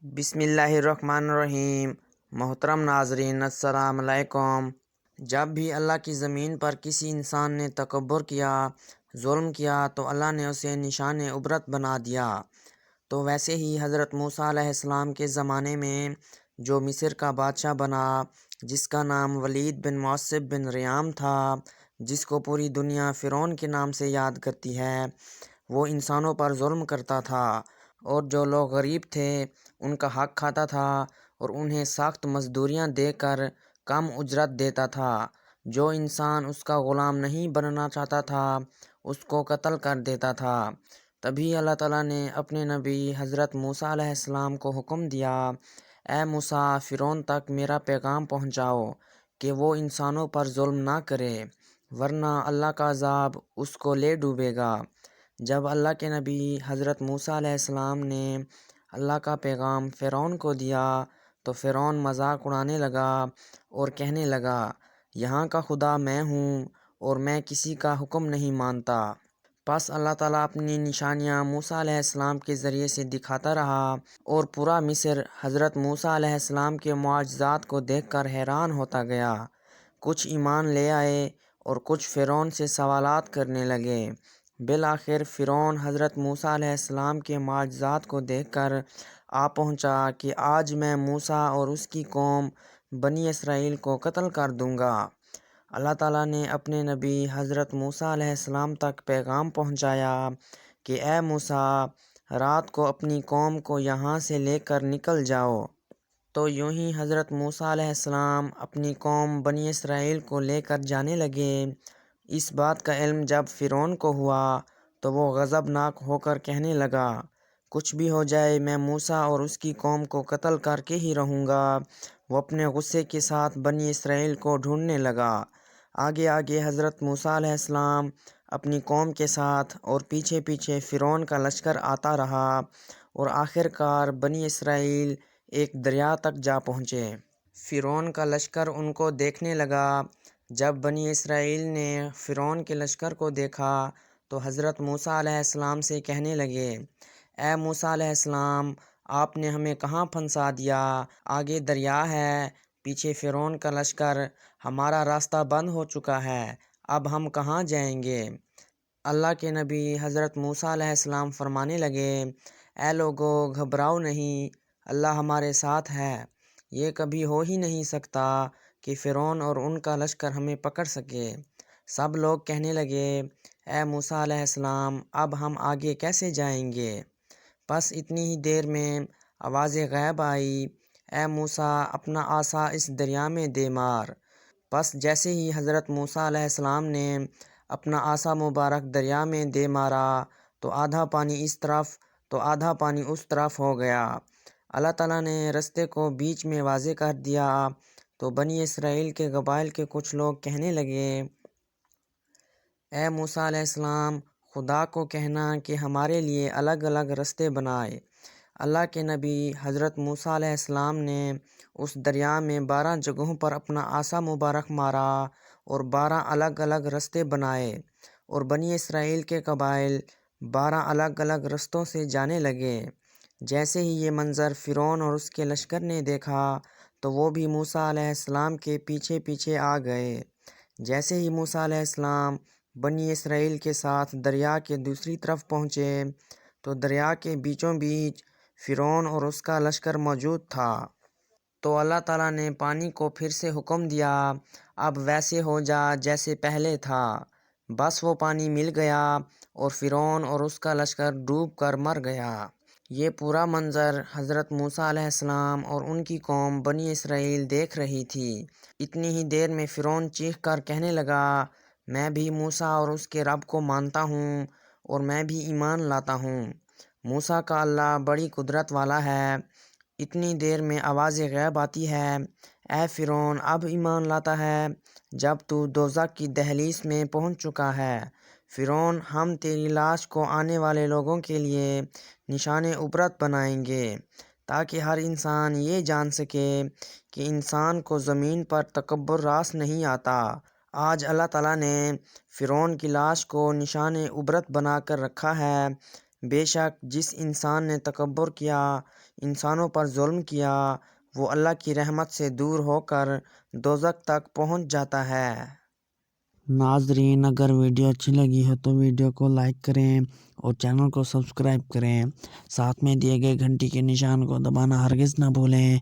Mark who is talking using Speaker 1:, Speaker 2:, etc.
Speaker 1: بسم اللہ الرحمن الرحیم۔ محترم ناظرین السلام علیکم۔ جب بھی اللہ کی زمین پر کسی انسان نے تکبر کیا، ظلم کیا تو اللہ نے اسے نشان عبرت بنا دیا۔ تو ویسے ہی حضرت موسیٰ علیہ السلام کے زمانے میں جو مصر کا بادشاہ بنا، جس کا نام ولید بن معصب بن ریام تھا، جس کو پوری دنیا فرعون کے نام سے یاد کرتی ہے، وہ انسانوں پر ظلم کرتا تھا اور جو لوگ غریب تھے ان کا حق کھاتا تھا اور انہیں سخت مزدوریاں دے کر کم اجرت دیتا تھا۔ جو انسان اس کا غلام نہیں بننا چاہتا تھا اس کو قتل کر دیتا تھا۔ تبھی اللہ تعالیٰ نے اپنے نبی حضرت موسیٰ علیہ السلام کو حکم دیا، اے موسیٰ، فرعون تک میرا پیغام پہنچاؤ کہ وہ انسانوں پر ظلم نہ کرے، ورنہ اللہ کا عذاب اس کو لے ڈوبے گا۔ جب اللہ کے نبی حضرت موسیٰ علیہ السلام نے اللہ کا پیغام فرعون کو دیا تو فرعون مذاق اڑانے لگا اور کہنے لگا، یہاں کا خدا میں ہوں اور میں کسی کا حکم نہیں مانتا۔ پس اللہ تعالیٰ اپنی نشانیاں موسیٰ علیہ السلام کے ذریعے سے دکھاتا رہا اور پورا مصر حضرت موسیٰ علیہ السلام کے معجزات کو دیکھ کر حیران ہوتا گیا۔ کچھ ایمان لے آئے اور کچھ فرعون سے سوالات کرنے لگے۔ بالآخر فرعون حضرت موسیٰ علیہ السلام کے معجزات کو دیکھ کر آ پہنچا کہ آج میں موسیٰ اور اس کی قوم بنی اسرائیل کو قتل کر دوں گا۔ اللہ تعالیٰ نے اپنے نبی حضرت موسیٰ علیہ السلام تک پیغام پہنچایا کہ اے موسیٰ، رات کو اپنی قوم کو یہاں سے لے کر نکل جاؤ۔ تو یوں ہی حضرت موسیٰ علیہ السلام اپنی قوم بنی اسرائیل کو لے کر جانے لگے۔ اس بات کا علم جب فرعون کو ہوا تو وہ غضبناک ہو کر کہنے لگا، کچھ بھی ہو جائے میں موسیٰ اور اس کی قوم کو قتل کر کے ہی رہوں گا۔ وہ اپنے غصے کے ساتھ بنی اسرائیل کو ڈھونڈنے لگا۔ آگے آگے حضرت موسیٰ علیہ السلام اپنی قوم کے ساتھ اور پیچھے پیچھے فرعون کا لشکر آتا رہا اور آخر کار بنی اسرائیل ایک دریا تک جا پہنچے۔ فرعون کا لشکر ان کو دیکھنے لگا۔ جب بنی اسرائیل نے فرعون کے لشکر کو دیکھا تو حضرت موسیٰ علیہ السلام سے کہنے لگے، اے موسیٰ علیہ السلام، آپ نے ہمیں کہاں پھنسا دیا؟ آگے دریا ہے، پیچھے فرعون کا لشکر، ہمارا راستہ بند ہو چکا ہے، اب ہم کہاں جائیں گے؟ اللہ کے نبی حضرت موسیٰ علیہ السلام فرمانے لگے، اے لوگو، گھبراؤ نہیں، اللہ ہمارے ساتھ ہے۔ یہ کبھی ہو ہی نہیں سکتا کہ فرعون اور ان کا لشکر ہمیں پکڑ سکے۔ سب لوگ کہنے لگے، اے موسیٰ علیہ السلام، اب ہم آگے کیسے جائیں گے؟ بس اتنی ہی دیر میں آواز غیب آئی، اے موسیٰ، اپنا عصا اس دریا میں دے مار۔ بس جیسے ہی حضرت موسیٰ علیہ السلام نے اپنا عصا مبارک دریا میں دے مارا تو آدھا پانی اس طرف تو آدھا پانی اس طرف ہو گیا۔ اللہ تعالیٰ نے رستے کو بیچ میں واضح کر دیا تو بنی اسرائیل کے قبائل کے کچھ لوگ کہنے لگے، اے موسیٰ علیہ السلام، خدا کو کہنا کہ ہمارے لیے الگ الگ رستے بنائے۔ اللہ کے نبی حضرت موسیٰ علیہ السلام نے اس دریا میں 12 جگہوں پر اپنا عصا مبارک مارا اور 12 الگ الگ رستے بنائے اور بنی اسرائیل کے قبائل 12 الگ الگ رستوں سے جانے لگے۔ جیسے ہی یہ منظر فرعون اور اس کے لشکر نے دیکھا تو وہ بھی موسیٰ علیہ السلام کے پیچھے پیچھے آ گئے۔ جیسے ہی موسیٰ علیہ السلام بنی اسرائیل کے ساتھ دریا کے دوسری طرف پہنچے تو دریا کے بیچوں بیچ فرعون اور اس کا لشکر موجود تھا۔ تو اللہ تعالیٰ نے پانی کو پھر سے حکم دیا، اب ویسے ہو جا جیسے پہلے تھا۔ بس وہ پانی مل گیا اور فرعون اور اس کا لشکر ڈوب کر مر گیا۔ یہ پورا منظر حضرت موسیٰ علیہ السلام اور ان کی قوم بنی اسرائیل دیکھ رہی تھی۔ اتنی ہی دیر میں فرعون چیخ کر کہنے لگا، میں بھی موسیٰ اور اس کے رب کو مانتا ہوں اور میں بھی ایمان لاتا ہوں۔ موسیٰ کا اللہ بڑی قدرت والا ہے۔ اتنی دیر میں آواز غیب آتی ہے، اے فرعون، اب ایمان لاتا ہے جب تو دوزخ کی دہلیز میں پہنچ چکا ہے۔ فرعون، ہم تیری لاش کو آنے والے لوگوں کے لیے نشان عبرت بنائیں گے تاکہ ہر انسان یہ جان سکے کہ انسان کو زمین پر تکبر راس نہیں آتا۔ آج اللہ تعالیٰ نے فرعون کی لاش کو نشان عبرت بنا کر رکھا ہے۔ بے شک جس انسان نے تکبر کیا انسانوں پر ظلم کیا وہ اللہ کی رحمت سے دور ہو کر دوزخ تک پہنچ جاتا ہے۔ ناظرین، اگر ویڈیو اچھی لگی ہو تو ویڈیو کو لائک کریں اور چینل کو سبسکرائب کریں، ساتھ میں دیے گئے گھنٹی کے نشان کو دبانا ہرگز نہ بھولیں۔